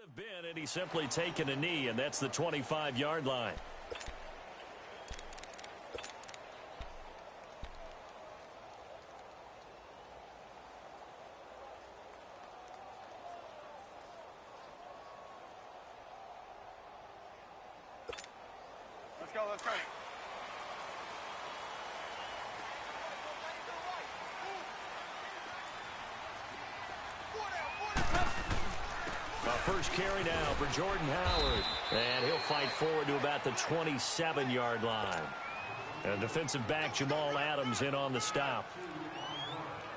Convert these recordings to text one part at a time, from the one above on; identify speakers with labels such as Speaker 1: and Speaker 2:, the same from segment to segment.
Speaker 1: have been, and he's simply taken a knee, and that's the 25-yard line.
Speaker 2: Let's go, let's go.
Speaker 1: First carry now for Jordan Howard. And he'll fight forward to about the 27-yard line. And defensive back Jamal Adams in on the stop.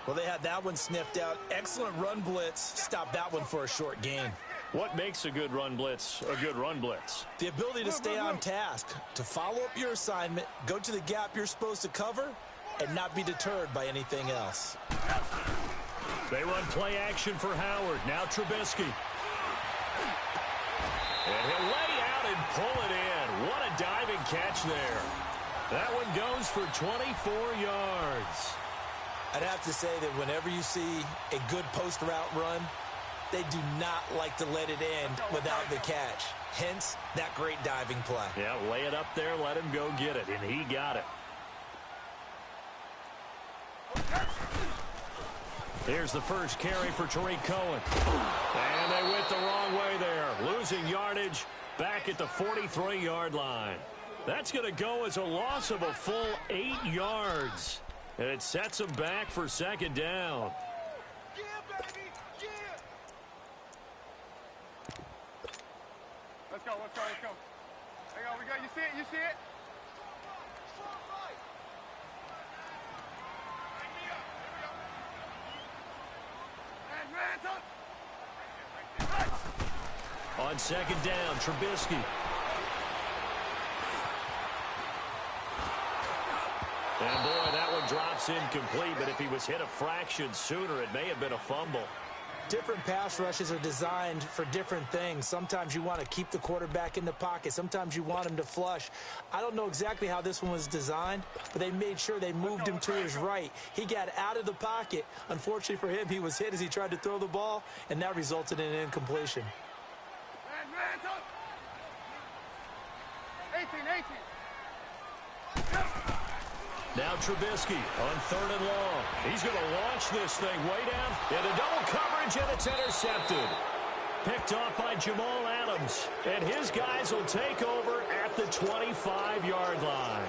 Speaker 3: Well, they had that one sniffed out. Excellent run blitz. Stop that one for a short gain.
Speaker 1: What makes a good run blitz a good run blitz?
Speaker 3: The ability to stay on task, to follow up your assignment, go to the gap you're supposed to cover, and not be deterred by anything else.
Speaker 1: They run play action for Howard. Now Trubisky. And he'll lay out and pull it in. What a diving catch there. That one goes for 24 yards.
Speaker 3: I'd have to say that whenever you see a good post route run, they do not like to let it end without the catch. Hence, that great diving play.
Speaker 1: Yeah, lay it up there, let him go get it, and he got it. Here's the first carry for Tariq Cohen. And they went the wrong way there. Losing yardage back at the 43-yard line. That's going to go as a loss of a full 8 yards. And it sets them back for second down.
Speaker 2: Yeah, baby, yeah. Let's go, let's go, let's go. Hang on, we got, you see it, you see it?
Speaker 1: On second down, Trubisky. And boy, that one drops incomplete, but if he was hit a fraction sooner, it may have been a fumble.
Speaker 3: Different pass rushes are designed for different things. Sometimes you want to keep the quarterback in the pocket. Sometimes you want him to flush. I don't know exactly how this one was designed, but they made sure they moved him to his right. He got out of the pocket. Unfortunately for him, he was hit as he tried to throw the ball, and that resulted in an incompletion.
Speaker 2: 18.
Speaker 1: Now Trubisky on third and long. He's going to launch this thing way down into double coverage, and it's intercepted. Picked off by Jamal Adams, and his guys will take over at the 25-yard line.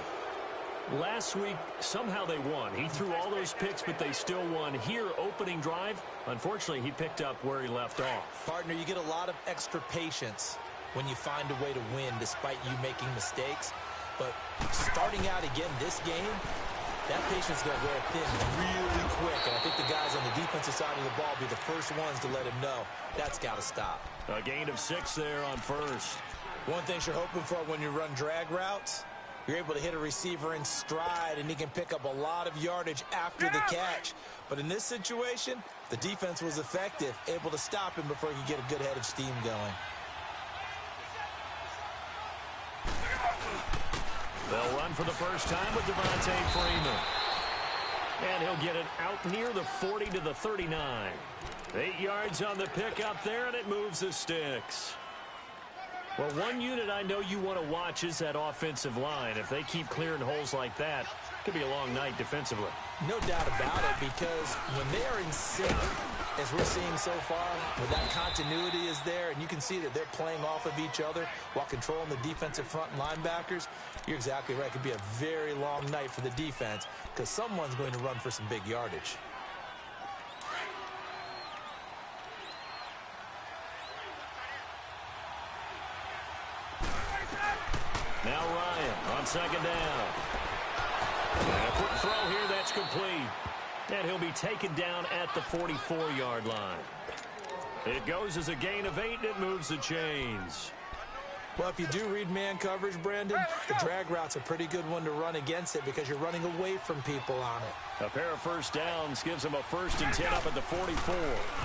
Speaker 1: Last week, somehow they won. He threw all those picks, but they still won. Here, opening drive, unfortunately, he picked up where he left off.
Speaker 3: Partner, you get a lot of extra patience when you find a way to win despite you making mistakes. But starting out again this game, that patience is going to wear thin really quick. And I think the guys on the defensive side of the ball will be the first ones to let him know that's got to stop.
Speaker 1: A gain of 6 there on first.
Speaker 3: One thing you're hoping for when you run drag routes, you're able to hit a receiver in stride, and he can pick up a lot of yardage after the catch. But in this situation, the defense was effective, able to stop him before he could get a good head of steam going.
Speaker 1: They'll run for the first time with Devontae Freeman. And he'll get it out near the 40 to the 39. 8 yards on the pickup there, and it moves the sticks. Well, one unit I know you want to watch is that offensive line. If they keep clearing holes like that, it could be a long night defensively.
Speaker 3: No doubt about it, because when they are in sync, as we're seeing so far, where that continuity is there, and you can see that they're playing off of each other while controlling the defensive front linebackers, you're exactly right. It could be a very long night for the defense because someone's going to run for some big yardage.
Speaker 1: Now Ryan on second down. And a quick throw here, that's complete. And he'll be taken down at the 44-yard line. It goes as a gain of 8, and it moves the chains.
Speaker 3: Well, if you do read man coverage, Brandon, the drag route's a pretty good one to run against it because you're running away from people on it.
Speaker 1: A pair of first downs gives him a 1st and 10 up at the 44.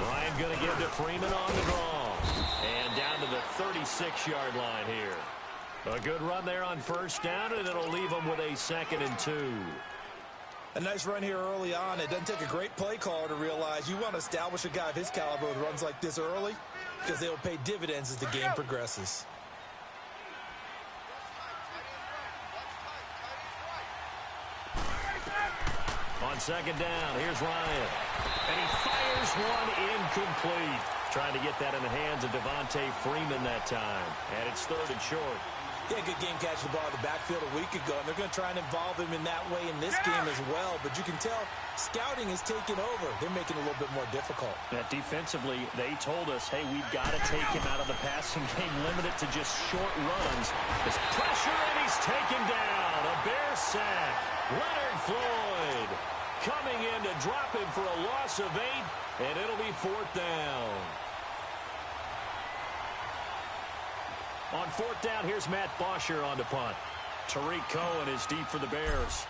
Speaker 1: Ryan going to give to Freeman on the draw. And down to the 36-yard line here. A good run there on first down, and it'll leave him with a 2nd and 2.
Speaker 3: A nice run here early on. It doesn't take a great play caller to realize you want to establish a guy of his caliber with runs like this early. because they will pay dividends as the game progresses.
Speaker 1: On second down, here's Ryan. And he fires one incomplete. Trying to get that in the hands of Devontae Freeman that time. And it's 3rd and short.
Speaker 3: Yeah, good game catching the ball in the backfield a week ago, and they're going to try and involve him in that way in this game as well. But you can tell scouting is taking over. They're making it a little bit more difficult.
Speaker 1: Defensively, they told us, hey, we've got to take him out of the passing game, limit it to just short runs. There's pressure, and he's taken down. A Bear sack. Leonard Floyd coming in to drop him for a loss of 8, and it'll be 4th down. On 4th down, here's Matt Bosher on the punt. Tariq Cohen is deep for the Bears.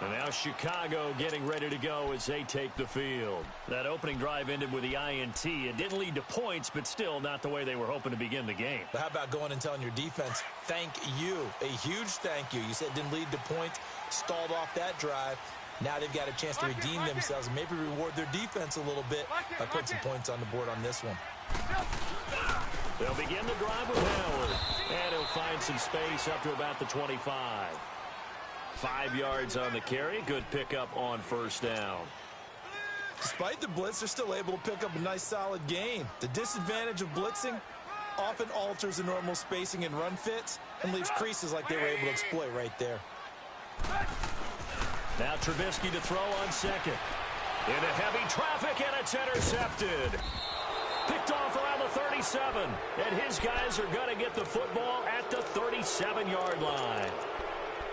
Speaker 1: And now Chicago getting ready to go as they take the field. That opening drive ended with the INT. It didn't lead to points, but still not the way they were hoping to begin the game.
Speaker 3: But how about going and telling your defense, thank you, a huge thank you. You said it didn't lead to points, stalled off that drive. Now they've got a chance to redeem themselves and maybe reward their defense a little bit by putting some points on the board on this one.
Speaker 1: They'll begin the drive with Howard. And he'll find some space up to about the 25. 5 yards on the carry. Good pickup on 1st down.
Speaker 3: Despite the blitz, they're still able to pick up a nice solid gain. The disadvantage of blitzing often alters the normal spacing and run fits and leaves creases like they were able to exploit right there.
Speaker 1: Now Trubisky to throw on 2nd. Into heavy traffic, and it's intercepted. Picked off around the 37. And his guys are going to get the football at the 37-yard line.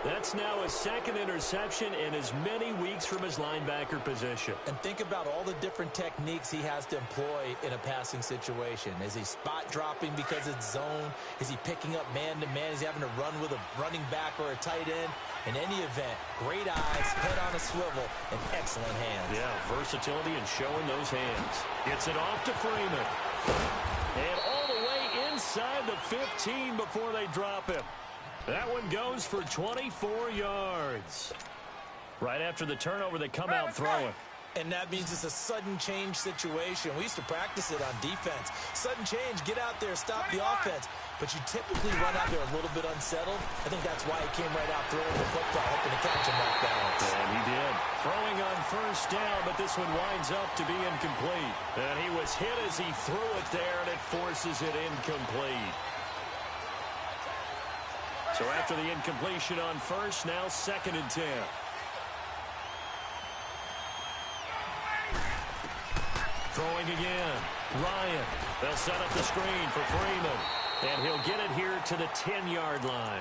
Speaker 1: That's now his 2nd interception in as many weeks from his linebacker position.
Speaker 3: And think about all the different techniques he has to employ in a passing situation. Is he spot dropping because it's zone? Is he picking up man-to-man? Is he having to run with a running back or a tight end? In any event, great eyes, head on a swivel, and excellent hands.
Speaker 1: Yeah, versatility and showing those hands. Gets it off to Freeman. And all the way inside the 15 before they drop him. That one goes for 24 yards. Right after the turnover, they come out throwing.
Speaker 3: And that means it's a sudden change situation. We used to practice it on defense. Sudden change, get out there, stop the offense. But you typically run out there a little bit unsettled. I think that's why he came right out throwing the football, hoping to catch him off balance.
Speaker 1: And he did. Throwing on 1st down, but this one winds up to be incomplete. And he was hit as he threw it there, and it forces it incomplete. So after the incompletion on 1st, now 2nd and 10. Throwing again. Ryan. They'll set up the screen for Freeman. And he'll get it here to the 10-yard line.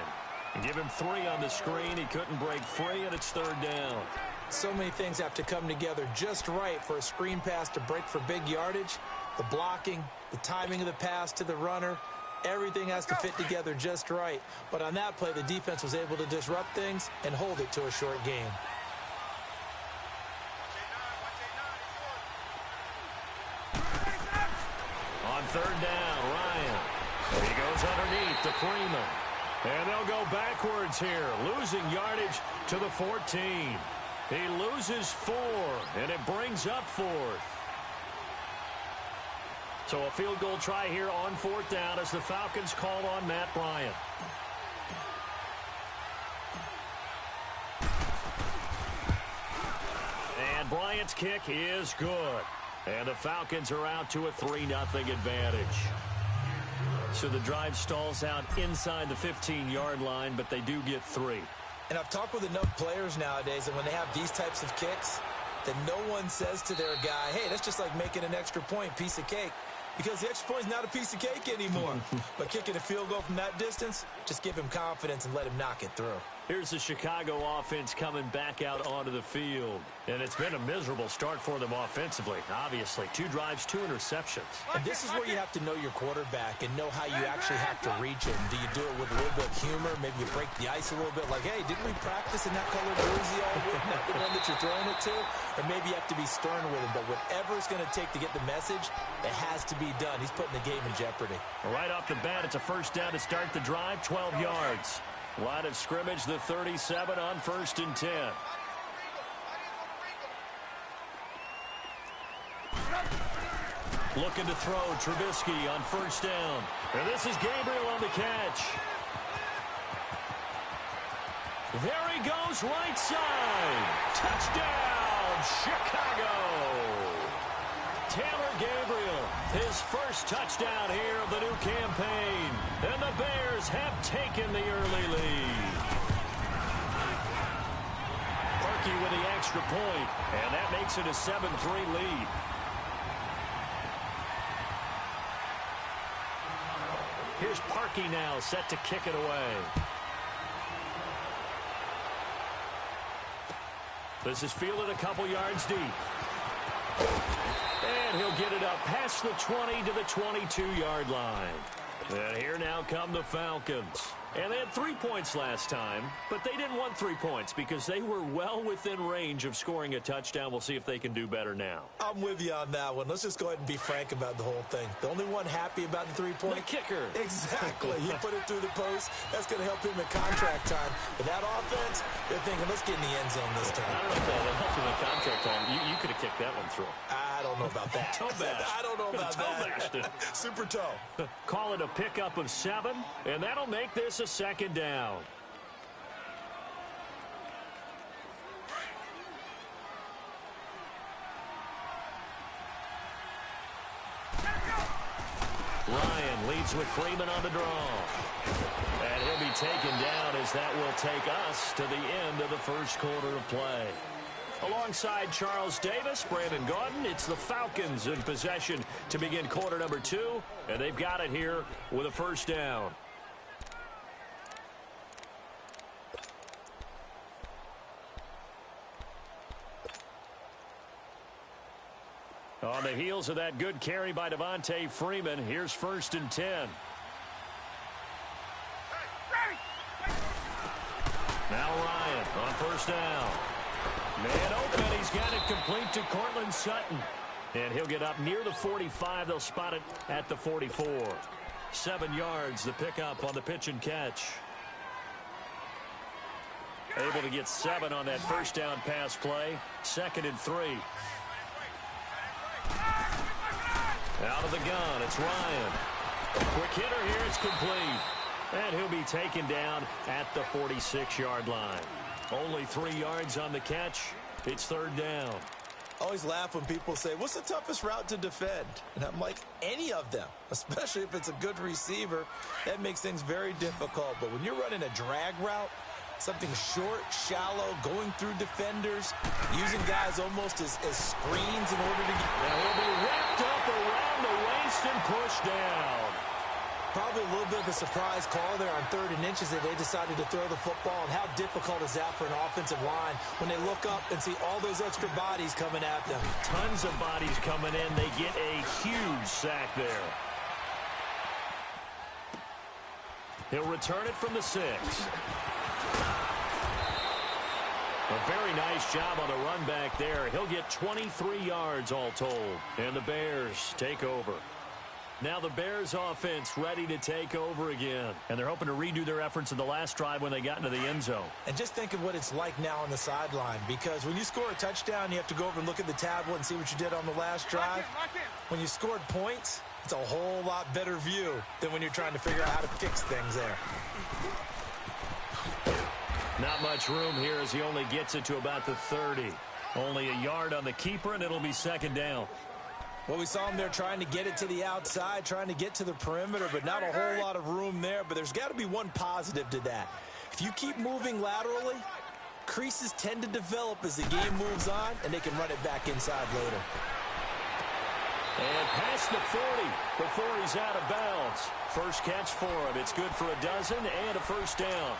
Speaker 1: And give him 3 on the screen. He couldn't break free, and it's 3rd down.
Speaker 3: So many things have to come together just right for a screen pass to break for big yardage. The blocking, the timing of the pass to the runner. Everything has to fit together just right. But on that play, the defense was able to disrupt things and hold it to a short gain.
Speaker 1: On 3rd down, Ryan. He goes underneath to Freeman. And they'll go backwards here, losing yardage to the 14. He loses 4, and it brings up 4th. So a field goal try here on 4th down as the Falcons call on Matt Bryant. And Bryant's kick is good. And the Falcons are out to a 3-0 advantage. So the drive stalls out inside the 15-yard line, but they do get 3.
Speaker 3: And I've talked with enough players nowadays, and when they have these types of kicks, then no one says to their guy, hey, that's just like making an extra point, piece of cake. Because the extra point is not a piece of cake anymore. But kicking a field goal from that distance, just give him confidence and let him knock it through.
Speaker 1: Here's the Chicago offense coming back out onto the field. And it's been a miserable start for them offensively, obviously. 2 drives, 2 interceptions.
Speaker 3: And this is where you have to know your quarterback and know how you actually have to reach him. Do you do it with a little bit of humor? Maybe you break the ice a little bit like, hey, didn't we practice in that color jersey all week? Not the one that you're throwing it to? Or maybe you have to be stern with him. But whatever it's going to take to get the message, it has to be done. He's putting the game in jeopardy.
Speaker 1: Right off the bat, it's a 1st down to start the drive, 12 yards. Line of scrimmage, the 37 on 1st and 10. Looking to throw, Trubisky on 1st down. And this is Gabriel on the catch. There he goes, right side. Touchdown, Chicago. Taylor Gabriel, his first touchdown here of the new campaign. And the Bears have taken the early lead. Parkey with the extra point, and that makes it a 7-3 lead. Here's Parkey now, set to kick it away. This is fielded a couple yards deep. And he'll get it up past the 20 to the 22-yard line. And here now come the Falcons. And they had 3 points last time, but they didn't want 3 points because they were well within range of scoring a touchdown. We'll see if they can do better now.
Speaker 3: I'm with you on that one. Let's just go ahead and be frank about the whole thing. The only one happy about the 3-point.
Speaker 1: The kicker.
Speaker 3: Exactly. You put it through the post. That's going to help him in contract time. But that offense, they're thinking, let's get in the end zone this time.
Speaker 1: I don't know if that helped him in contract time. You could have kicked that one through.
Speaker 3: I don't know about that.
Speaker 1: Toe bash.
Speaker 3: I don't know about that. Super toe.
Speaker 1: Call it a pickup of 7, and that'll make this a 2nd down. Ryan leads with Freeman on the draw. And he'll be taken down as that will take us to the end of the first quarter of play. Alongside Charles Davis, Brandon Gaudin, it's the Falcons in possession to begin quarter number 2, and they've got it here with a 1st down. On the heels of that good carry by Devontae Freeman, here's 1st and 10. Now Ryan on 1st down. Man open, he's got it complete to Cortland Sutton. And he'll get up near the 45. They'll spot it at the 44. 7 yards, the pickup on the pitch and catch. Able to get 7 on that 1st down pass play. 2nd and 3. Out of the gun, it's Ryan. Quick hitter here, it's complete. And he'll be taken down at the 46-yard line. Only 3 yards on the catch. It's 3rd down.
Speaker 3: I always laugh when people say, what's the toughest route to defend? And I'm like, any of them, especially if it's a good receiver. That makes things very difficult. But when you're running a drag route, something short, shallow, going through defenders, using guys almost as screens in order to get...
Speaker 1: Now he'll be wrapped up around the waist and pushed down.
Speaker 3: Probably a little bit of a surprise call there on 3rd and inches that they decided to throw the football. And how difficult is that for an offensive line when they look up and see all those extra bodies coming at them?
Speaker 1: Tons of bodies coming in. They get a huge sack there. He'll return it from the 6. A very nice job on the run back there. He'll get 23 yards all told. And the Bears take over. Now the Bears offense ready to take over again. And they're hoping to redo their efforts in the last drive when they got into the end zone.
Speaker 3: And just think of what it's like now on the sideline. Because when you score a touchdown, you have to go over and look at the tablet and see what you did on the last drive. When you scored points, it's a whole lot better view than when you're trying to figure out how to fix things there.
Speaker 1: Not much room here as he only gets it to about the 30. Only a yard on the keeper, and it'll be 2nd down.
Speaker 3: Well, we saw him there trying to get it to the outside, trying to get to the perimeter, but not a whole lot of room there. But there's got to be one positive to that. If you keep moving laterally, creases tend to develop as the game moves on, and they can run it back inside later.
Speaker 1: And past the 40 before he's out of bounds. First catch for him. It's good for a dozen and a 1st down.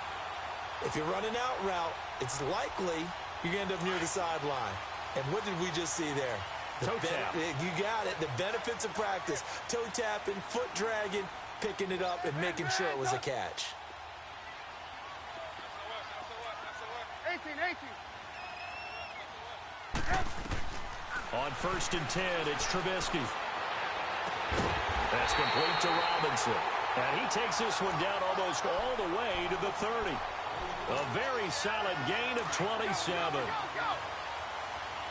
Speaker 3: If you're running out route, it's likely you're going to end up near the sideline. And what did we just see there?
Speaker 1: Toe tap.
Speaker 3: You got it. The benefits of practice. Toe tapping, foot dragging, picking it up, and making sure it was a catch.
Speaker 2: 18.
Speaker 1: On 1st and 10, it's Trubisky. That's complete to Robinson. And he takes this one down almost all the way to the 30. A very solid gain of 27.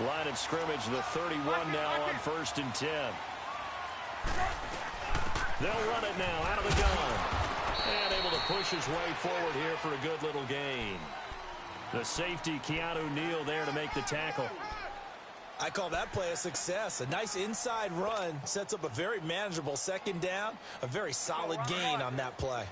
Speaker 1: Line of scrimmage, the 31 now on 1st and 10. They'll run it now out of the gun. And able to push his way forward here for a good little gain. The safety, Keanu Neal, there to make the tackle.
Speaker 3: I call that play a success. A nice inside run sets up a very manageable 2nd down. A very solid gain on that play.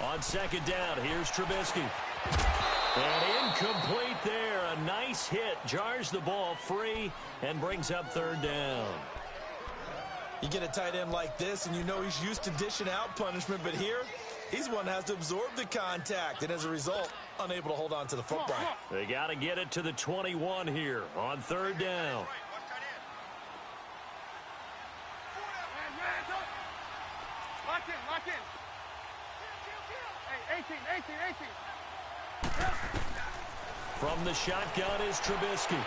Speaker 1: On 2nd down, here's Trubisky. And incomplete there. A nice hit. Jars the ball free and brings up 3rd down.
Speaker 3: You get a tight end like this, and you know he's used to dishing out punishment, but here, he's one that has to absorb the contact, and as a result, unable to hold on to the football.
Speaker 1: They got to get it to the 21 here on 3rd down.
Speaker 2: Lock in. Hey, 18.
Speaker 1: From the shotgun is Trubisky.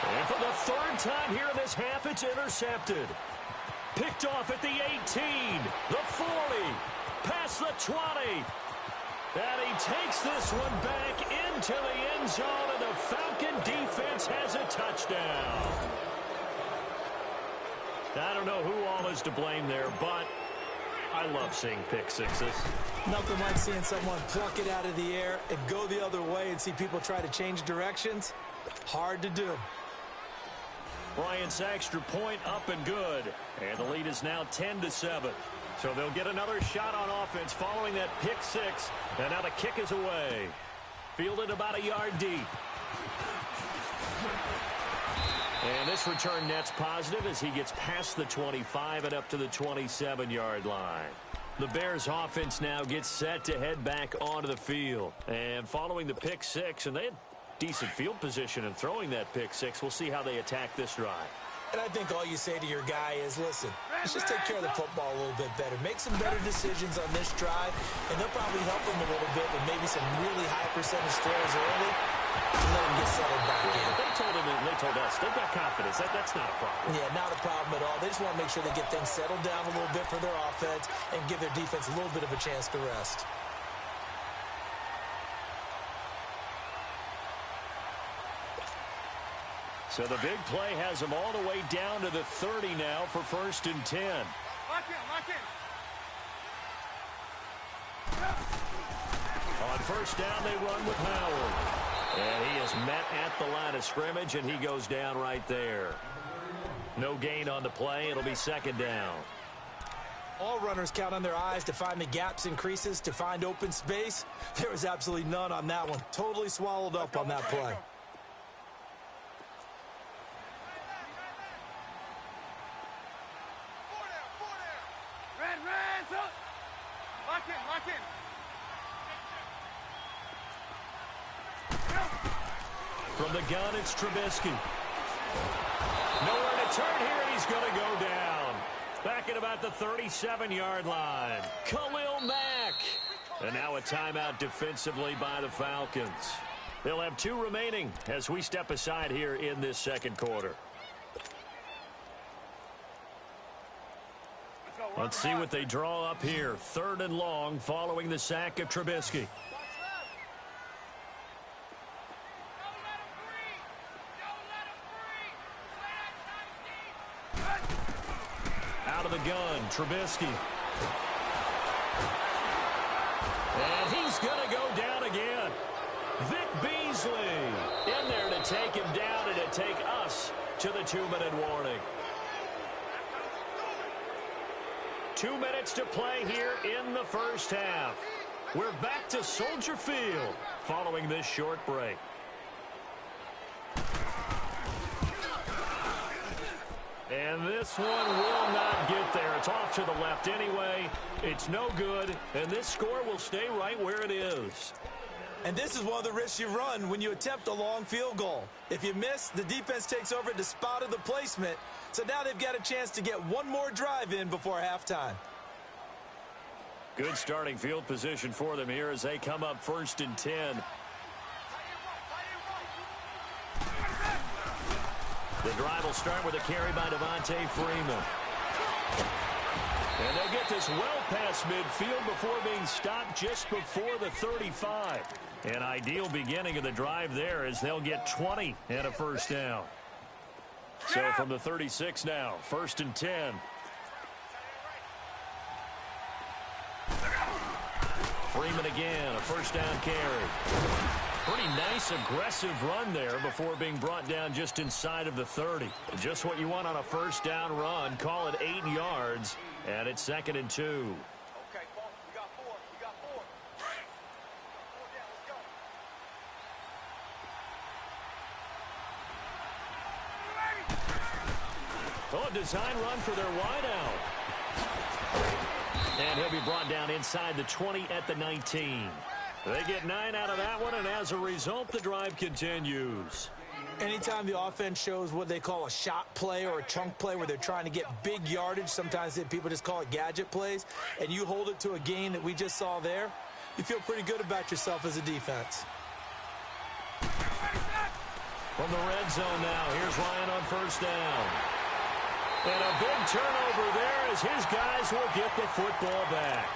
Speaker 1: And for the 3rd time here in this half, it's intercepted. Picked off at the 18, the 40, past the 20. And he takes this one back into the end zone, and the Falcon defense has a touchdown. I don't know who all is to blame there, but I love seeing pick sixes.
Speaker 3: Nothing like seeing someone pluck it out of the air and go the other way and see people try to change directions. Hard to do.
Speaker 1: Bryant's extra point up and good. And the lead is now 10-7. So they'll get another shot on offense following that pick six. And now the kick is away. Fielded about a yard deep. And this return net's positive as he gets past the 25 and up to the 27-yard line. The Bears offense now gets set to head back onto the field. And following the pick six, and they had decent field position in throwing that pick six. We'll see how they attack this drive.
Speaker 3: And I think all you say to your guy is, listen, let's just take care of the football a little bit better. Make some better decisions on this drive, and they'll probably help him a little bit with maybe some really high percentage throws early and let him get settled back in.
Speaker 1: They told us they've got confidence. That's not a problem.
Speaker 3: Yeah, not a problem at all. They just want to make sure they get things settled down a little bit for their offense and give their defense a little bit of a chance to rest.
Speaker 1: So the big play has them all the way down to the 30 now for 1st and 10.
Speaker 2: Lock in.
Speaker 1: On 1st down, they run with Howard. And he is met at the line of scrimmage, and he goes down right there. No gain on the play. It'll be 2nd down.
Speaker 3: All runners count on their eyes to find the gaps and creases, to find open space. There was absolutely none on that one. Totally swallowed up on that play.
Speaker 2: Lock in.
Speaker 1: From the gun, it's Trubisky. Nowhere to turn here, and he's going to go down. Back at about the 37-yard line. Khalil Mack. And now a timeout defensively by the Falcons. They'll have 2 remaining as we step aside here in this 2nd quarter. Let's see what they draw up here. 3rd and long following the sack of Trubisky. Out of the gun, Trubisky. And he's going to go down again. Vic Beasley in there to take him down and to take us to the 2-minute warning. 2 minutes to play here in the 1st half. We're back to Soldier Field following this short break. And this one will not get there. It's off to the left anyway. It's no good, and this score will stay right where it is.
Speaker 3: And this is one of the risks you run when you attempt a long field goal. If you miss, the defense takes over at the spot of the placement. So now they've got a chance to get one more drive in before halftime.
Speaker 1: Good starting field position for them here as they come up 1st and 10. The drive will start with a carry by Devontae Freeman. And they'll get this well past midfield before being stopped just before the 35. An ideal beginning of the drive there as they'll get 20 and a first down. So from the 36 now, 1st and 10. Freeman again, a first down carry. Pretty nice, aggressive run there before being brought down just inside of the 30. Just what you want on a first down run. Call it 8 yards, and it's 2nd and 2.
Speaker 2: Okay, Paul, we got 4. We got 4. 4 down, let's go.
Speaker 1: Oh, a design run for their wideout. And he'll be brought down inside the 20 at the 19. They get 9 out of that one, and as a result, the drive continues.
Speaker 3: Anytime the offense shows what they call a shot play or a chunk play where they're trying to get big yardage, sometimes people just call it gadget plays, and you hold it to a gain that we just saw there, you feel pretty good about yourself as a defense.
Speaker 1: From the red zone now, here's Ryan on first down. And a big turnover there as his guys will get the football back.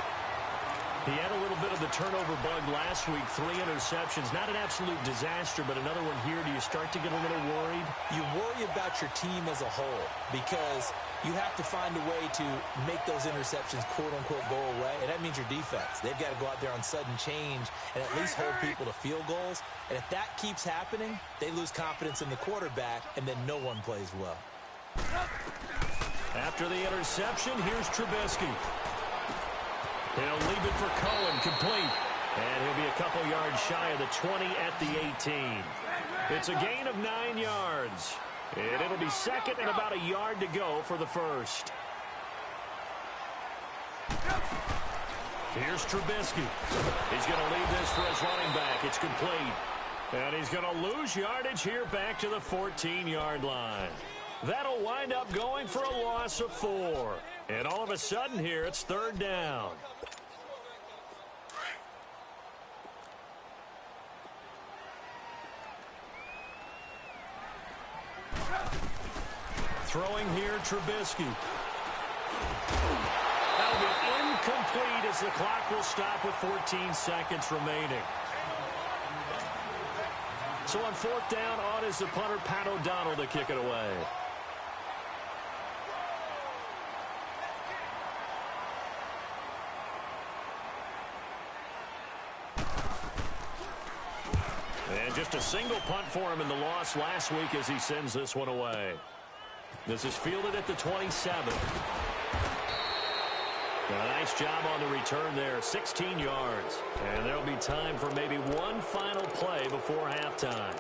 Speaker 1: He had a little bit of the turnover bug last week, 3 interceptions. Not an absolute disaster, but another one here. Do you start to get a little worried?
Speaker 3: You worry about your team as a whole because you have to find a way to make those interceptions, quote-unquote, go away, and that means your defense. They've got to go out there on sudden change and at least hold people to field goals. And if that keeps happening, they lose confidence in the quarterback, and then no one plays well.
Speaker 1: After the interception, here's Trubisky. He'll leave it for Cohen, complete. And he'll be a couple yards shy of the 20 at the 18. It's a gain of 9 yards. And it'll be 2nd and about a yard to go for the first. Here's Trubisky. He's going to leave this for his running back. It's complete. And he's going to lose yardage here back to the 14-yard line. That'll wind up going for a loss of 4. And all of a sudden here, it's 3rd down. Throwing here, Trubisky. That'll be incomplete as the clock will stop with 14 seconds remaining. So on 4th down, on is the punter, Pat O'Donnell, to kick it away. And just a single punt for him in the loss last week as he sends this one away. This is fielded at the 27. A nice job on the return there, 16 yards. And there'll be time for maybe one final play before halftime.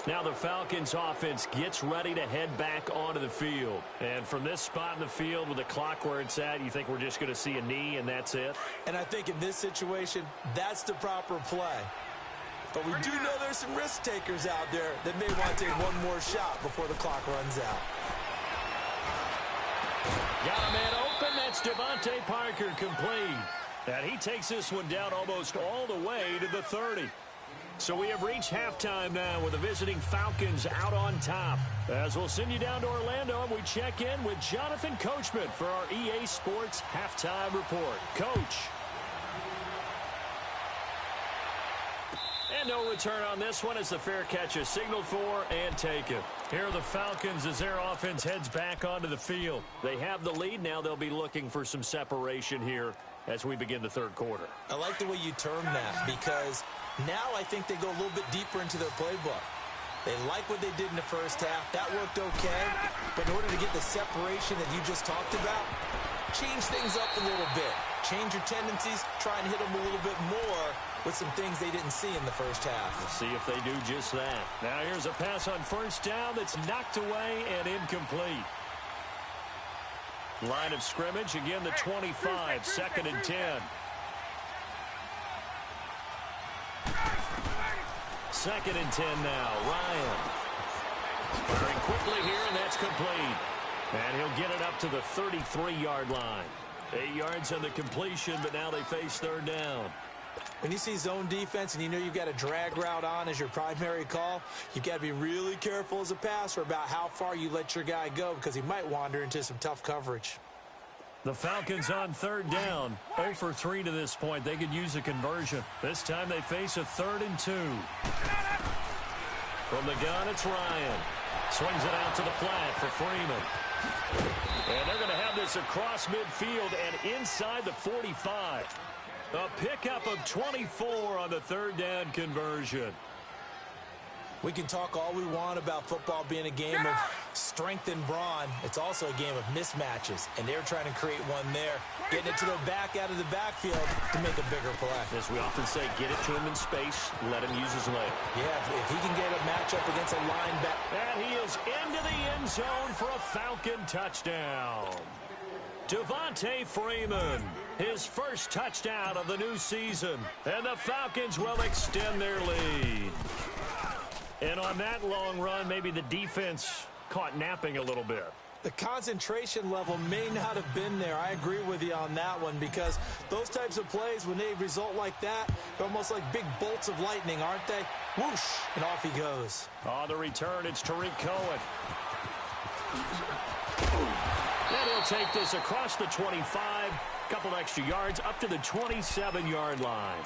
Speaker 1: Now the Falcons offense gets ready to head back onto the field. And from this spot in the field with the clock where it's at, you think we're just going to see a knee and that's it?
Speaker 3: And I think in this situation, that's the proper play. But we do know there's some risk takers out there that may want to take one more shot before the clock runs out.
Speaker 1: Got a man open. That's Devontae Parker, complete. And he takes this one down almost all the way to the 30. So we have reached halftime now with the visiting Falcons out on top. As we'll send you down to Orlando, and we check in with Jonathan Coachman for our EA Sports Halftime Report. Coach. And no return on this one as the fair catch is signaled for and taken. Here are the Falcons as their offense heads back onto the field. They have the lead. Now they'll be looking for some separation here as we begin the 3rd quarter.
Speaker 3: I like the way you term that because now I think they go a little bit deeper into their playbook. They like what they did in the first half. That worked okay. But in order to get the separation that you just talked about, change things up a little bit. Change your tendencies. Try and hit them a little bit more with some things they didn't see in the first half.
Speaker 1: We'll see if they do just that. Now here's a pass on first down that's knocked away and incomplete. Line of scrimmage, again the 25, 2nd and 10. 2nd and 10 now, Ryan. Firing quickly here, and that's complete. And he'll get it up to the 33-yard line. 8 yards on the completion, but now they face 3rd down.
Speaker 3: When you see zone defense and you know you've got a drag route on as your primary call, you've got to be really careful as a passer about how far you let your guy go because he might wander into some tough coverage.
Speaker 1: The Falcons on third down. 0 for 3 to this point. They could use a conversion. This time they face a 3rd and 2. From the gun, it's Ryan. Swings it out to the flat for Freeman. And they're going to have this across midfield and inside the 45. A pickup of 24 on the 3rd down conversion.
Speaker 3: We can talk all we want about football being a game of strength and brawn. It's also a game of mismatches, and they're trying to create one there, getting it to the back out of the backfield to make a bigger play.
Speaker 1: As we often say, get it to him in space, let him use his leg.
Speaker 3: Yeah, if he can get a matchup against a linebacker.
Speaker 1: And he is into the end zone for a Falcon touchdown. Devontae Freeman, his first touchdown of the new season, and the Falcons will extend their lead. And on that long run, maybe the defense caught napping a little bit.
Speaker 3: The concentration level may not have been there. I agree with you on that one because those types of plays, when they result like that, they're almost like big bolts of lightning, aren't they? Whoosh, and off he goes.
Speaker 1: On the return, it's Tariq Cohen. And he'll take this across the 25, couple extra yards up to the 27-yard line.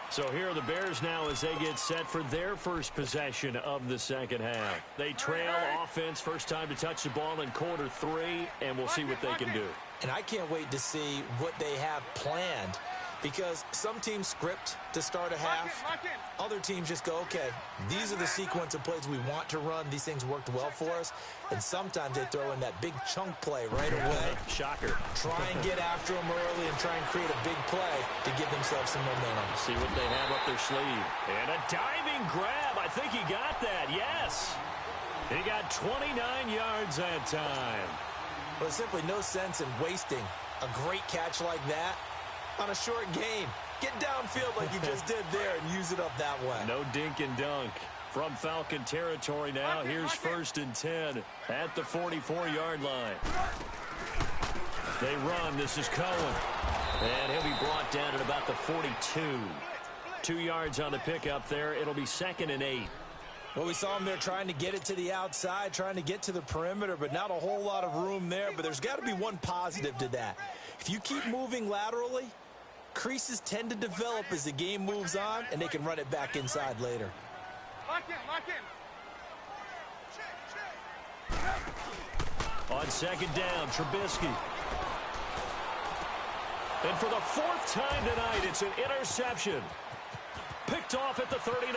Speaker 1: So here are the Bears now as they get set for their first possession of the second half. They trail offense, first time to touch the ball in quarter 3, and we'll see what they can do.
Speaker 3: And I can't wait to see what they have planned because some teams script to start a half. Other teams just go, okay, these are the sequence of plays we want to run. These things worked well for us. And sometimes they throw in that big chunk play right away.
Speaker 1: Shocker.
Speaker 3: Try and get after them early and try and create a big play to give themselves some momentum.
Speaker 1: See what they have up their sleeve. And a diving grab. I think he got that. Yes. He got 29 yards that time.
Speaker 3: But simply no sense in wasting a great catch like that on a short gain. Get downfield like you just did there and use it up that way.
Speaker 1: No dink and dunk. From Falcon territory now, here's 1st and 10 at the 44-yard line. They run. This is Cohen. And he'll be brought down at about the 42. 2 yards on the pickup there. It'll be 2nd and 8.
Speaker 3: Well, we saw him there trying to get it to the outside, trying to get to the perimeter, but not a whole lot of room there. But there's got to be one positive to that. If you keep moving laterally, creases tend to develop as the game moves on, and they can run it back inside later.
Speaker 2: Lock in.
Speaker 1: On 2nd down, Trubisky. And for the 4th time tonight, it's an interception. Picked off at the 39.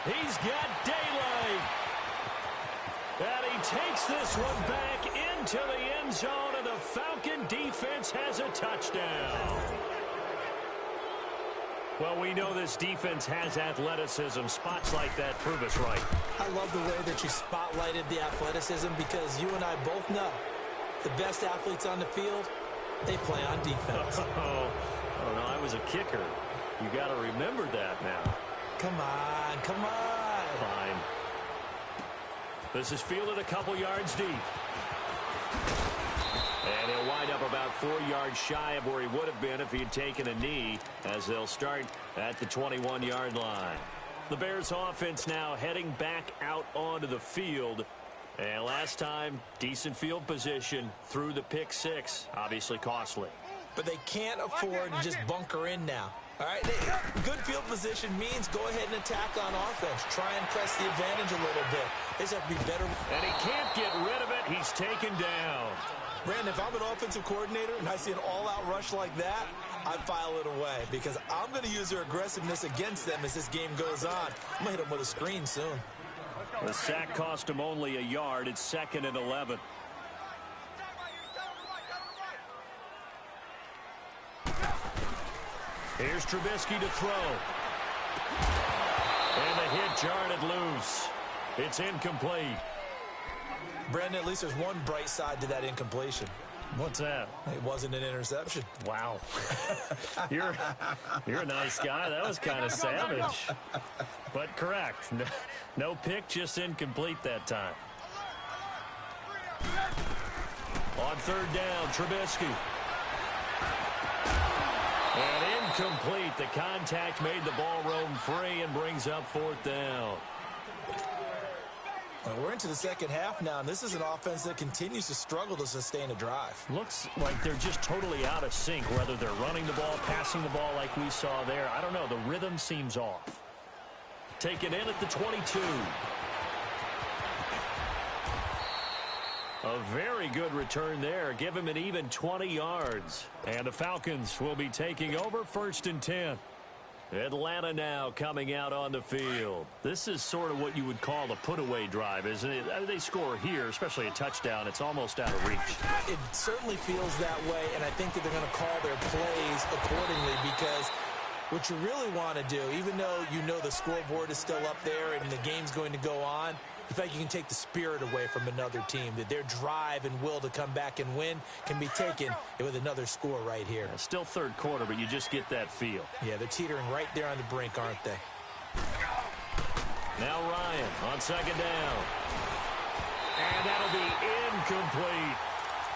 Speaker 1: He's got daylight. And he takes this one back into the end zone, and the Falcon defense has a touchdown. Well, we know this defense has athleticism. Spots like that prove us right.
Speaker 3: I love the way that you spotlighted the athleticism because you and I both know the best athletes on the field, they play on defense.
Speaker 1: Oh, no, I was a kicker. You got to remember that now.
Speaker 3: Come on, come on.
Speaker 1: Fine. This is fielded a couple yards deep. And he'll wind up about 4 yards shy of where he would have been if he had taken a knee as they'll start at the 21-yard line. The Bears offense now heading back out onto the field. And last time, decent field position through the pick 6. Obviously costly.
Speaker 3: But they can't afford to just bunker in now. All right, good field position means go ahead and attack on offense. Try and press the advantage a little bit. They just have to be better.
Speaker 1: And he can't get rid of it. He's taken down.
Speaker 3: Brandon, if I'm an offensive coordinator and I see an all-out rush like that, I file it away because I'm going to use their aggressiveness against them as this game goes on. I'm going to hit them with a screen soon.
Speaker 1: The sack cost him only a yard. It's 2nd and 11. Here's Trubisky to throw. And the hit jarred it loose. It's incomplete.
Speaker 3: Brandon, at least there's one bright side to that incompletion.
Speaker 1: What's that?
Speaker 3: It wasn't an interception.
Speaker 1: Wow. You're a nice guy. That was kind of savage. But correct. No pick, just incomplete that time. On 3rd down, Trubisky. And incomplete. The contact made the ball roam free and brings up fourth down.
Speaker 3: Well, we're into the second half now, and this is an offense that continues to struggle to sustain a drive.
Speaker 1: Looks like they're just totally out of sync, whether they're running the ball, passing the ball like we saw there. I don't know. The rhythm seems off. Taken in at the 22. A very good return there. Give him an even 20 yards. And the Falcons will be taking over 1st and 10. Atlanta now coming out on the field. This is sort of what you would call a put-away drive, isn't it? They score here, especially a touchdown. It's almost out of reach.
Speaker 3: It certainly feels that way, and I think that they're going to call their plays accordingly, because what you really want to do, even though you know the scoreboard is still up there and the game's going to go on, in fact, you can take the spirit away from another team, that their drive and will to come back and win can be taken with another score right here.
Speaker 1: Still third quarter, but you just get that feel.
Speaker 3: Yeah, they're teetering right there on the brink, aren't they?
Speaker 1: Now Ryan on 2nd down. And that'll be incomplete.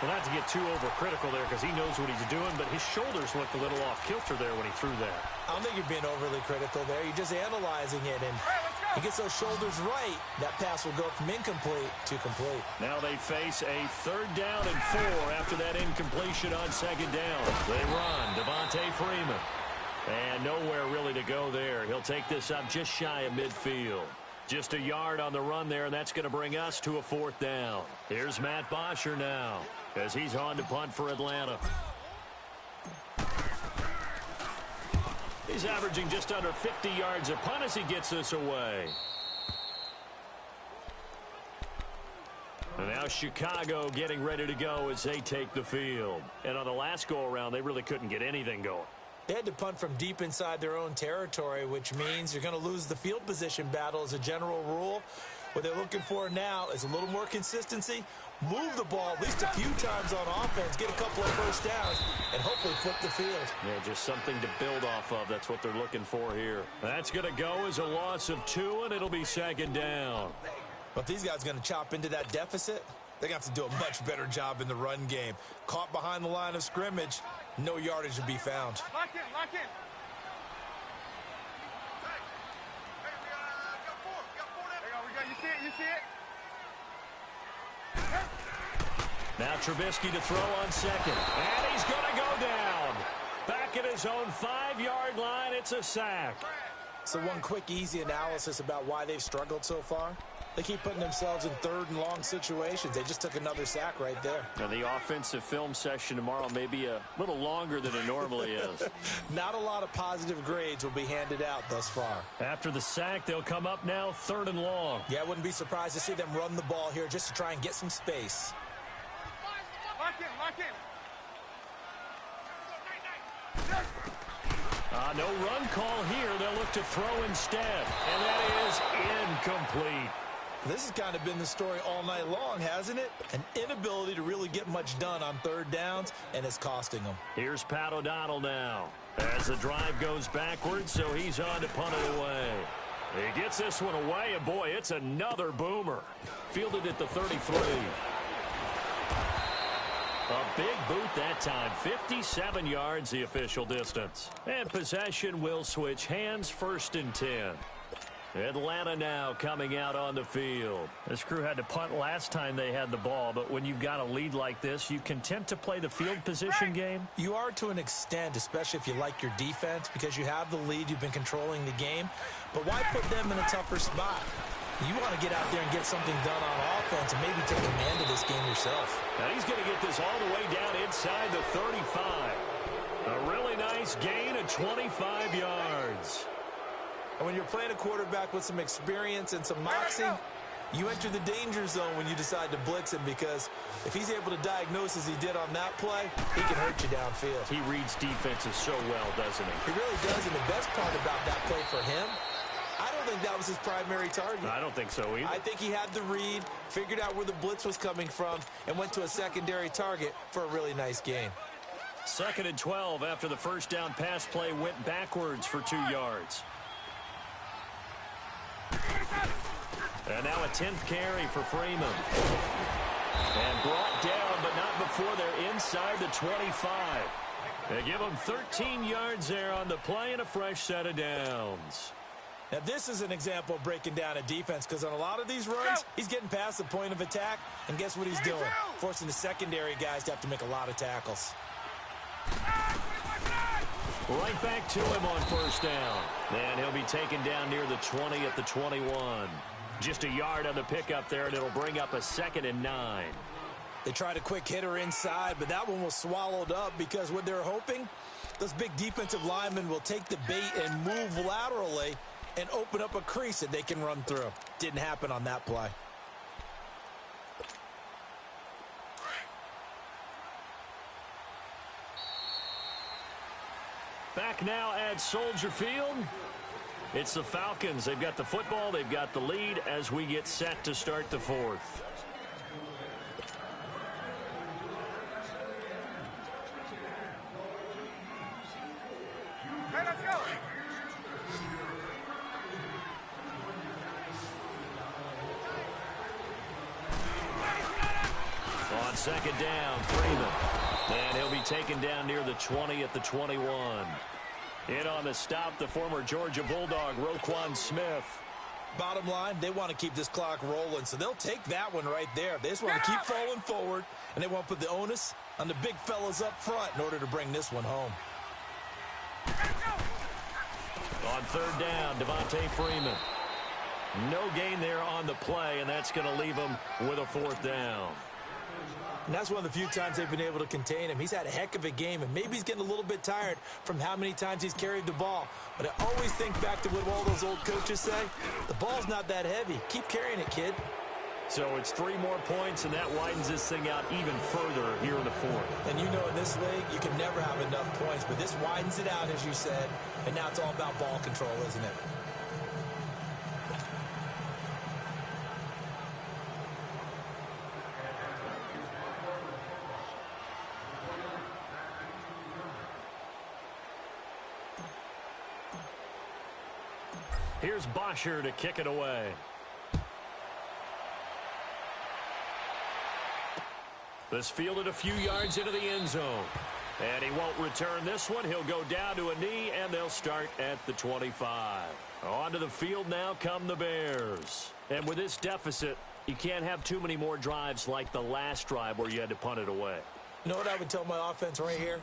Speaker 1: Well, not to get too overcritical there, because he knows what he's doing, but his shoulders looked a little off kilter there when he threw that.
Speaker 3: I don't think you're being overly critical there. You're just analyzing it, and he gets those shoulders right. That pass will go from incomplete to complete.
Speaker 1: Now they face a 3rd down and 4 after that incompletion on 2nd down. They run. Devontae Freeman. And nowhere really to go there. He'll take this up just shy of midfield. Just a yard on the run there, and that's going to bring us to a 4th down. Here's Matt Bosher now, as he's on to punt for Atlanta. He's averaging just under 50 yards a punt as he gets this away. And now Chicago getting ready to go as they take the field. And on the last go-around, they really couldn't get anything going.
Speaker 3: They had to punt from deep inside their own territory, which means you're going to lose the field position battle as a general rule. What they're looking for now is a little more consistency, move the ball at least a few times on offense, get a couple of first downs, and hopefully flip the field.
Speaker 1: Yeah, just something to build off of. That's what they're looking for here. That's going to go as a loss of 2, and it'll be 2nd down.
Speaker 3: But if these guys are going to chop into that deficit, they're going to have to do a much better job in the run game. Caught behind the line of scrimmage, no yardage to be found.
Speaker 2: Lock in, lock in. You see it?
Speaker 1: Now Trubisky to throw on 2nd. And he's going to go down. Back at his own 5-yard line, it's a sack.
Speaker 3: So one quick, easy analysis about why they've struggled so far. They keep putting themselves in 3rd and long situations. They just took another sack right there.
Speaker 1: Now the offensive film session tomorrow may be a little longer than it normally is.
Speaker 3: Not a lot of positive grades will be handed out thus far.
Speaker 1: After the sack, they'll come up now 3rd and long.
Speaker 3: Yeah, I wouldn't be surprised to see them run the ball here just to try and get some space.
Speaker 2: Lock in, lock in.
Speaker 1: No run call here. They'll look to throw instead. And that is incomplete.
Speaker 3: This has kind of been the story all night long, hasn't it? An inability to really get much done on 3rd downs, and it's costing them.
Speaker 1: Here's Pat O'Donnell now, as the drive goes backwards, so he's on to punt it away. He gets this one away, and boy, it's another boomer. Fielded at the 33. A big boot that time. 57 yards the official distance. And possession will switch hands, 1st and 10. Atlanta now coming out on the field. This crew had to punt last time they had the ball, but when you've got a lead like this, you content to play the field position game?
Speaker 3: You are to an extent, especially if you like your defense, because you have the lead, you've been controlling the game. But why put them in a tougher spot? You want to get out there and get something done on offense and maybe take command of this game yourself.
Speaker 1: Now he's going to get this all the way down inside the 35. A really nice gain of 25 yards.
Speaker 3: And when you're playing a quarterback with some experience and some moxie, you enter the danger zone when you decide to blitz him, because if he's able to diagnose as he did on that play, he can hurt you downfield.
Speaker 1: He reads defenses so well, doesn't he?
Speaker 3: He really does, and the best part about that play for him, I don't think that was his primary target.
Speaker 1: I don't think so either.
Speaker 3: I think he had the read, figured out where the blitz was coming from, and went to a secondary target for a really nice gain.
Speaker 1: 2nd and 12 after the first down pass play went backwards for 2 yards. And now a 10th carry for Freeman. And brought down, but not before they're inside the 25. They give him 13 yards there on the play and a fresh set of downs.
Speaker 3: Now, this is an example of breaking down a defense because on a lot of these runs, he's getting past the point of attack, and guess what he's doing? Forcing the secondary guys to have to make a lot of tackles.
Speaker 1: Right back to him on first down. And he'll be taken down near the 20 at the 21. Just a yard on the pickup there, and it'll bring up a 2nd and 9.
Speaker 3: They tried a quick hitter inside, but that one was swallowed up because what they're hoping, those big defensive linemen will take the bait and move laterally and open up a crease that they can run through. Didn't happen on that play.
Speaker 1: Back now at Soldier Field. It's the Falcons. They've got the football. They've got the lead as we get set to start the fourth.
Speaker 2: Hey, let's go.
Speaker 1: On second down, Freeman. And he'll be taken down near the 20 at the 21. In on the stop, the former Georgia Bulldog, Roquan Smith.
Speaker 3: Bottom line, they want to keep this clock rolling, so they'll take that one right there. They just want to keep falling forward, and they want to put the onus on the big fellas up front in order to bring this one home.
Speaker 1: On third down, Devontae Freeman. No gain there on the play, and that's going to leave him with a 4th down.
Speaker 3: And that's one of the few times they've been able to contain him. He's had a heck of a game, and maybe he's getting a little bit tired from how many times he's carried the ball. But I always think back to what all those old coaches say. The ball's not that heavy. Keep carrying it, kid.
Speaker 1: So it's 3 more points, and that widens this thing out even further here in the fourth.
Speaker 3: And you know in this league, you can never have enough points, but this widens it out, as you said, and now it's all about ball control, isn't it?
Speaker 1: Here's Bosher to kick it away. This fielded a few yards into the end zone. And he won't return this one. He'll go down to a knee, and they'll start at the 25. Onto the field now come the Bears. And with this deficit, you can't have too many more drives like the last drive where you had to punt it away.
Speaker 3: You know what I would tell my offense right here?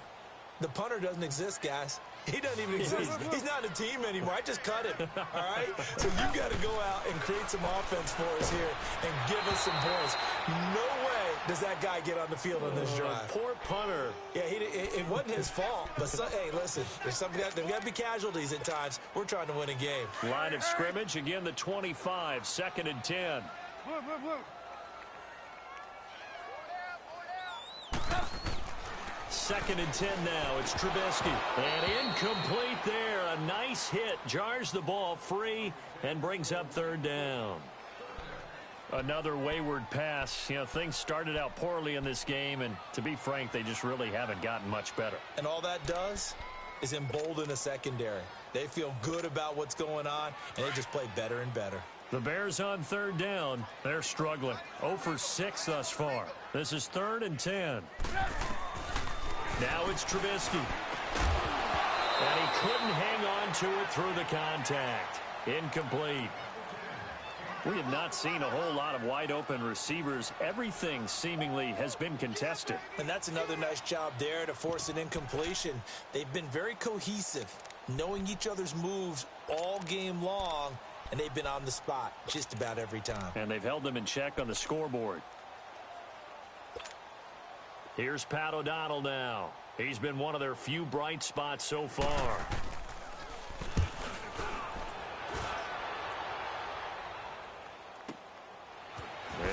Speaker 3: The punter doesn't exist, guys. He doesn't even exist. He's not a team anymore. I just cut him, all right? So you've got to go out and create some offense for us here and give us some points. No way does that guy get on the field on this drive.
Speaker 1: Poor punter.
Speaker 3: Yeah, it wasn't his fault. But, hey, listen, there's got to be casualties at times. We're trying to win a game.
Speaker 1: Line of scrimmage, again the 25, 2nd and 10.
Speaker 2: Blue.
Speaker 1: 2nd and 10 now. It's Trubisky. And incomplete there. A nice hit. Jars the ball free and brings up 3rd down. Another wayward pass. You know, things started out poorly in this game, and to be frank, they just really haven't gotten much better.
Speaker 3: And all that does is embolden the secondary. They feel good about what's going on, and they just play better and better.
Speaker 1: The Bears on 3rd down. They're struggling. 0 for 6 thus far. This is 3rd and 10. Now it's Trubisky. And he couldn't hang on to it through the contact. Incomplete. We have not seen a whole lot of wide-open receivers. Everything seemingly has been contested.
Speaker 3: And that's another nice job there to force an incompletion. They've been very cohesive, knowing each other's moves all game long, and they've been on the spot just about every time.
Speaker 1: And they've held them in check on the scoreboard. Here's Pat O'Donnell now. He's been one of their few bright spots so far.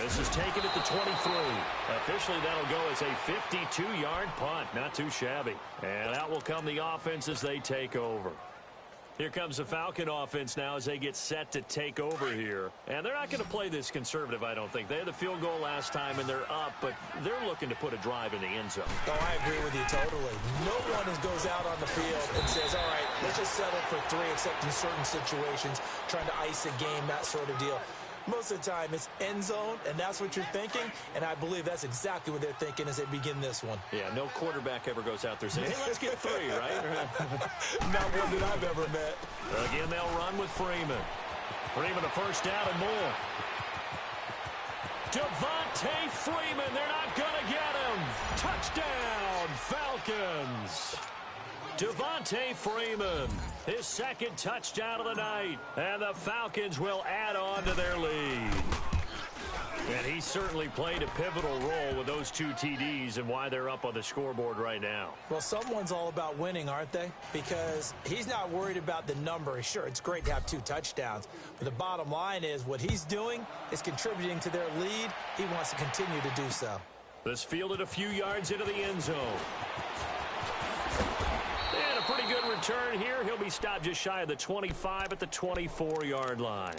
Speaker 1: This is taken at the 23. Officially, that'll go as a 52-yard punt. Not too shabby. And out will come the offense as they take over. Here comes the Falcon offense now as they get set to take over here. And they're not going to play this conservative, I don't think. They had the field goal last time, and they're up, but they're looking to put a drive in the end zone.
Speaker 3: Oh, I agree with you totally. No one goes out on the field and says, all right, let's just settle for 3, except in certain situations, trying to ice a game, that sort of deal. Most of the time, it's end zone, and that's what you're thinking, and I believe that's exactly what they're thinking as they begin this one.
Speaker 1: Yeah, no quarterback ever goes out there saying, hey, let's get 3, right?
Speaker 3: Not one that I've ever met.
Speaker 1: Again, they'll run with Freeman. Freeman a first down and more. Devontae Freeman, they're not going to get him. Touchdown, Falcons. Devontae Freeman, his second touchdown of the night, and the Falcons will add on to their lead. And he certainly played a pivotal role with those 2 TDs and why they're up on the scoreboard right now.
Speaker 3: Well, someone's all about winning, aren't they? Because he's not worried about the number. Sure, it's great to have 2 touchdowns, but the bottom line is what he's doing is contributing to their lead. He wants to continue to do so.
Speaker 1: This fielded a few yards into the end zone. And a pretty good return here. He'll be stopped just shy of the 25 at the 24-yard line.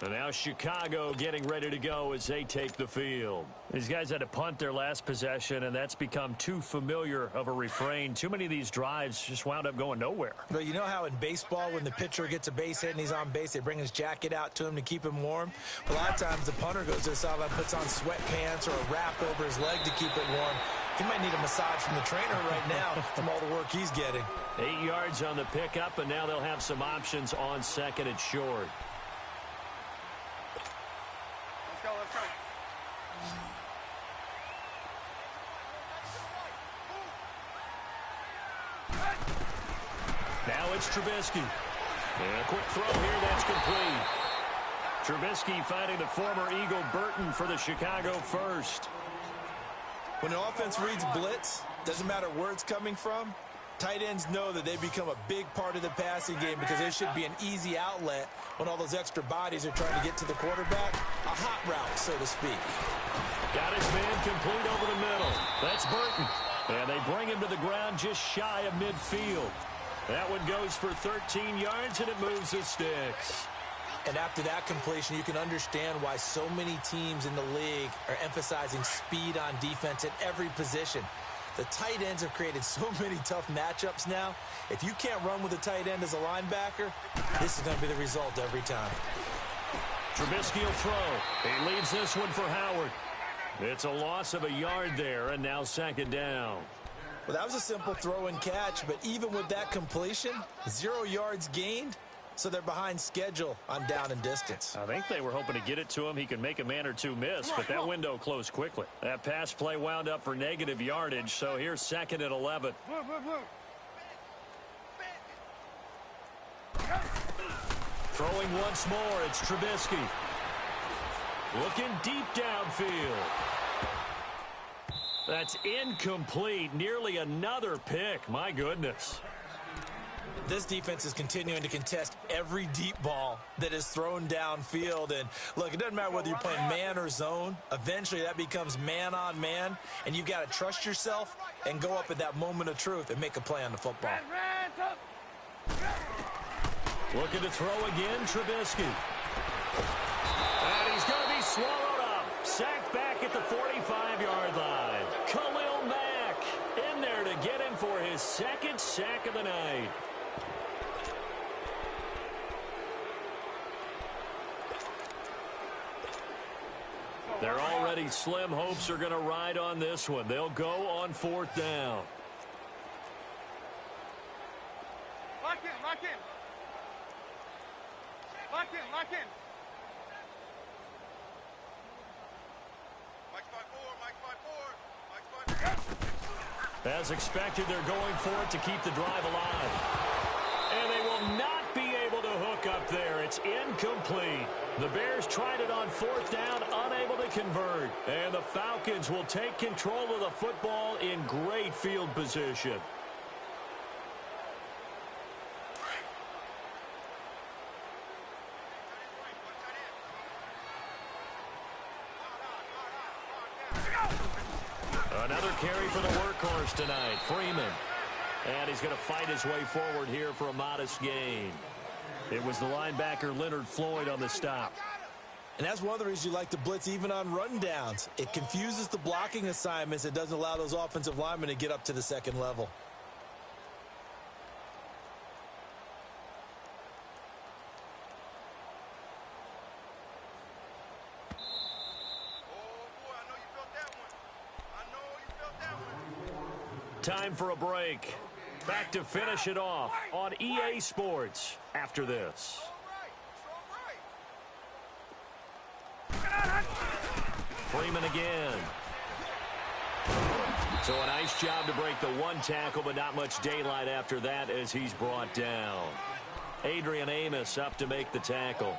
Speaker 1: And now Chicago getting ready to go as they take the field. These guys had to punt their last possession, and that's become too familiar of a refrain. Too many of these drives just wound up going nowhere.
Speaker 3: Well, you know how in baseball when the pitcher gets a base hit and he's on base, they bring his jacket out to him to keep him warm? Well, a lot of times the punter goes to the sideline, puts on sweatpants or a wrap over his leg to keep it warm. He might need a massage from the trainer right now from all the work he's getting.
Speaker 1: 8 yards on the pickup, and now they'll have some options on second and short.
Speaker 2: Let's go.
Speaker 1: Now it's Trubisky. And a quick throw here, that's complete. Trubisky finding the former Eagle Burton for the Chicago first.
Speaker 3: When an offense reads blitz, doesn't matter where it's coming from, tight ends know that they become a big part of the passing game because there should be an easy outlet when all those extra bodies are trying to get to the quarterback. A hot route, so to speak.
Speaker 1: Got his man complete over the middle. That's Burton. And they bring him to the ground just shy of midfield. That one goes for 13 yards, and it moves the sticks.
Speaker 3: And after that completion, you can understand why so many teams in the league are emphasizing speed on defense at every position. The tight ends have created so many tough matchups now. If you can't run with a tight end as a linebacker, this is going to be the result every time.
Speaker 1: Trubisky will throw. He leaves this one for Howard. It's a loss of a yard there, and now second down.
Speaker 3: Well, that was a simple throw and catch, but even with that completion, 0 yards gained, so they're behind schedule on down and distance.
Speaker 1: I think they were hoping to get it to him. He could make a man or two miss, but that window closed quickly. That pass play wound up for negative yardage, so here's second and 11. Throwing once more, it's Trubisky. Looking deep downfield. That's incomplete. Nearly another pick. My goodness.
Speaker 3: This defense is continuing to contest every deep ball that is thrown downfield. And, look, it doesn't matter whether you're playing man or zone. Eventually, that becomes man on man. And you've got to trust yourself and go up at that moment of truth and make a play on the football.
Speaker 1: Looking to throw again, Trubisky. And he's going to be swallowed up. Sacked back at the 45-yard line. Khalil Mack in there to get him for his second sack of the night. Their already slim hopes are going to ride on this one. They'll go on fourth down.
Speaker 2: Lock in, lock in. Lock in, lock in. Mike's by four, Mike's by four, Mike's by four.
Speaker 1: As expected, they're going for it to keep the drive alive. And they will not be able to hook up there. It's incomplete. The Bears tried it on fourth down, unable to convert. And the Falcons will take control of the football in great field position. Another carry for the workhorse tonight, Freeman. And he's going to fight his way forward here for a modest gain. It was the linebacker Leonard Floyd on the stop.
Speaker 3: And that's one of the reasons you like to blitz even on rundowns. It confuses the blocking assignments. It doesn't allow those offensive linemen to get up to the second level.
Speaker 1: Time for a break. Back to finish it off on EA Sports after this. Freeman again. So a nice job to break the one tackle, but not much daylight after that as he's brought down. Adrian Amos up to make the tackle.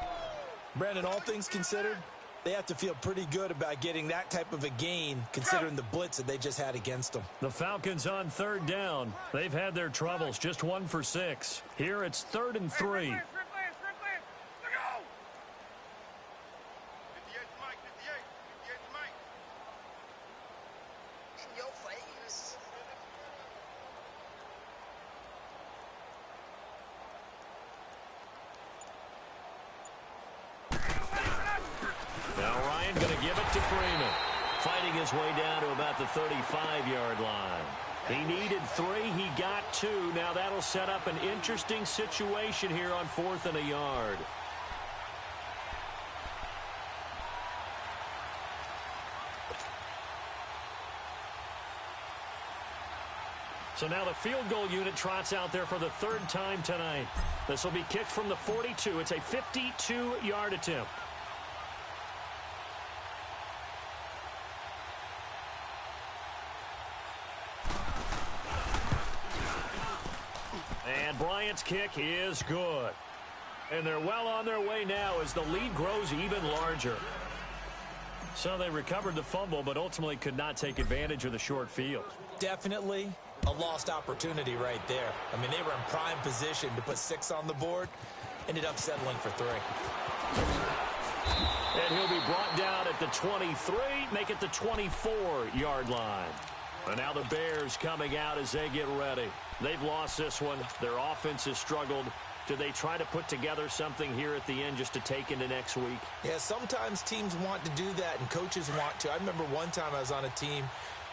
Speaker 3: Brandon, all things considered, they have to feel pretty good about getting that type of a gain considering the blitz that they just had against them.
Speaker 1: The Falcons on third down. They've had their troubles, just 1 for 6. Here it's 3rd and 3. His way down to about the 35-yard line. He needed 3. He got 2. Now that'll set up an interesting situation here on 4th and a yard. So now the field goal unit trots out there for the 3rd time tonight. This will be kicked from the 42. It's a 52-yard attempt. And Bryant's kick is good. And they're well on their way now as the lead grows even larger. So they recovered the fumble, but ultimately could not take advantage of the short field.
Speaker 3: Definitely a lost opportunity right there. I mean, they were in prime position to put 6 on the board. Ended up settling for 3.
Speaker 1: And he'll be brought down at the 23, make it the 24-yard line. And now the Bears coming out as they get ready. They've lost this one. Their offense has struggled. Do they try to put together something here at the end just to take into next week?
Speaker 3: Yeah, sometimes teams want to do that and coaches want to. I remember one time I was on a team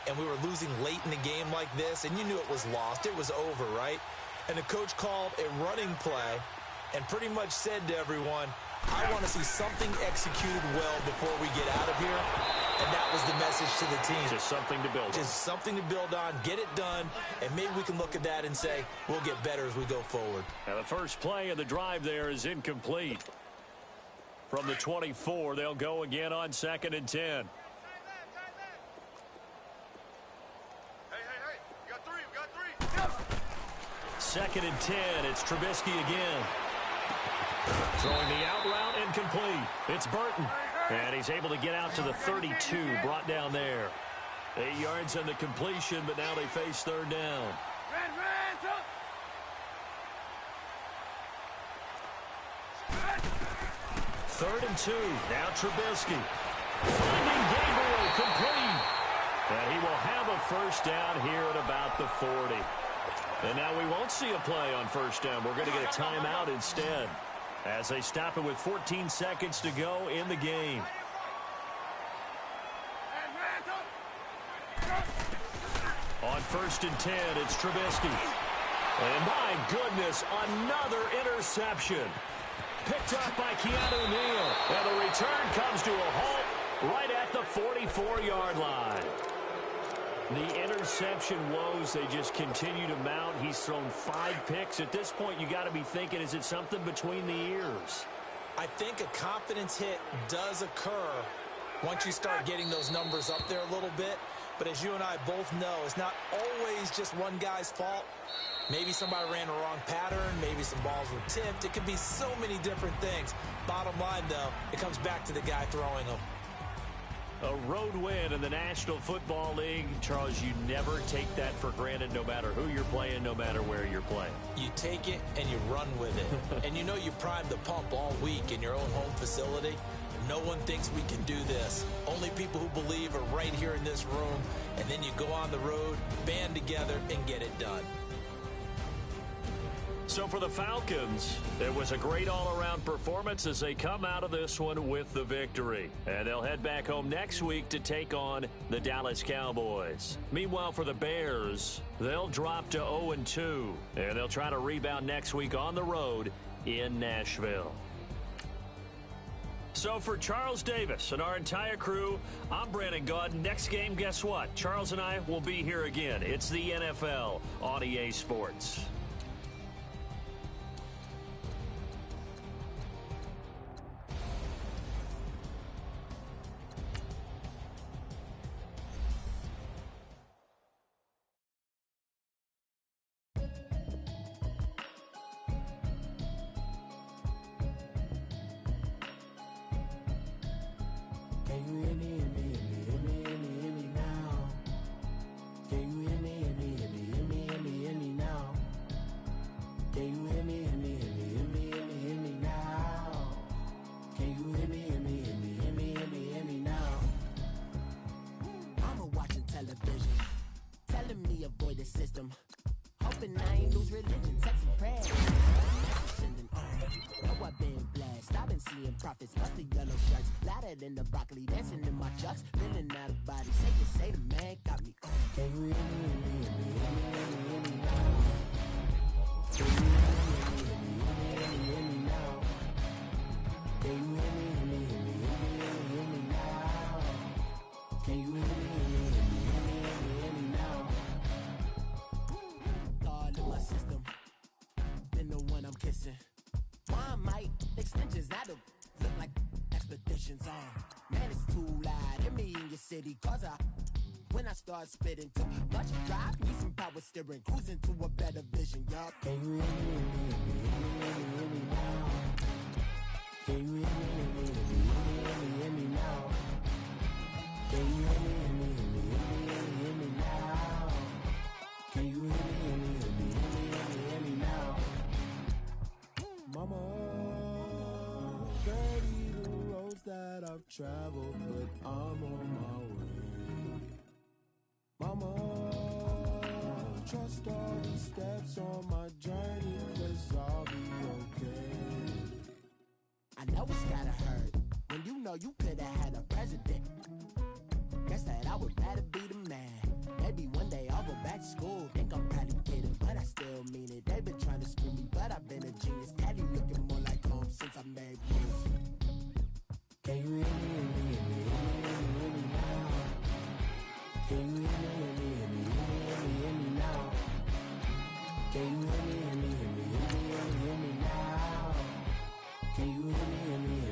Speaker 3: and we were losing late in the game like this, and you knew it was lost. It was over, right? And the coach called a running play and pretty much said to everyone, I want to see something executed well before we get out of here. And that was the message to the team.
Speaker 1: Just something to build on.
Speaker 3: Just something to build on, get it done, and maybe we can look at that and say, we'll get better as we go forward.
Speaker 1: Now the first play of the drive there is incomplete. From the 24, they'll go again on 2nd and 10.
Speaker 2: Hey, we got 3.
Speaker 1: 2nd and 10, it's Trubisky again. Throwing the out route incomplete. It's Burton. And he's able to get out to the 32, brought down there. 8 yards on the completion, but now they face 3rd down. 3rd and 2. Now Trubisky. Finding Gabriel complete. And he will have a first down here at about the 40. And now we won't see a play on first down. We're going to get a timeout instead, as they stop it with 14 seconds to go in the game. On 1st and 10, it's Trubisky. And my goodness, another interception. Picked up by Keanu Neal. And the return comes to a halt right at the 44-yard line. The interception woes, they just continue to mount. He's thrown 5 picks. At this point, you got to be thinking, is it something between the ears?
Speaker 3: I think a confidence hit does occur once you start getting those numbers up there a little bit. But as you and I both know, it's not always just one guy's fault. Maybe somebody ran the wrong pattern. Maybe some balls were tipped. It could be so many different things. Bottom line, though, it comes back to the guy throwing them.
Speaker 1: A road win in the National Football League. Charles, you never take that for granted no matter who you're playing, no matter where you're playing.
Speaker 3: You take it and you run with it. And you know you primed the pump all week in your own home facility. No one thinks we can do this. Only people who believe are right here in this room. And then you go on the road, band together, and get it done.
Speaker 1: So for the Falcons, it was a great all-around performance as they come out of this one with the victory. And they'll head back home next week to take on the Dallas Cowboys. Meanwhile, for the Bears, they'll drop to 0-2, and they'll try to rebound next week on the road in Nashville. So for Charles Davis and our entire crew, I'm Brandon Gaudin. Next game, guess what? Charles and I will be here again. It's the NFL on EA Sports.
Speaker 4: In the broccoli, dancing in my chucks, feeling out of body. Say the man got me. Can you hear me? Now? Can you hear me now? Can you hear me now? Can you hear me now? All in my system, been the one I'm kissing. Why might extensions out of look like expeditions on? Man, it's too loud in me in your city, cause when I start spitting too much drive, need some power steering, cruising to a better vision, y'all. Can you hear me now? Can you hear me now? Can you hear me now? Can you hear me now? Mama, that I've traveled, but I'm on my way. Mama, trust all the steps on my journey, 'cause I'll be okay. I know it's gotta hurt when you know you could've had a president. Guess that I would rather be the man. Maybe one day I'll go back to school. Think I'm probably kidding, but I still mean it. They've been trying to screw me, but I've been a genius. Daddy looking more like home since I made moves. Can you hear me now? Can you hear me now? Can you hear me now? Can you hear me now?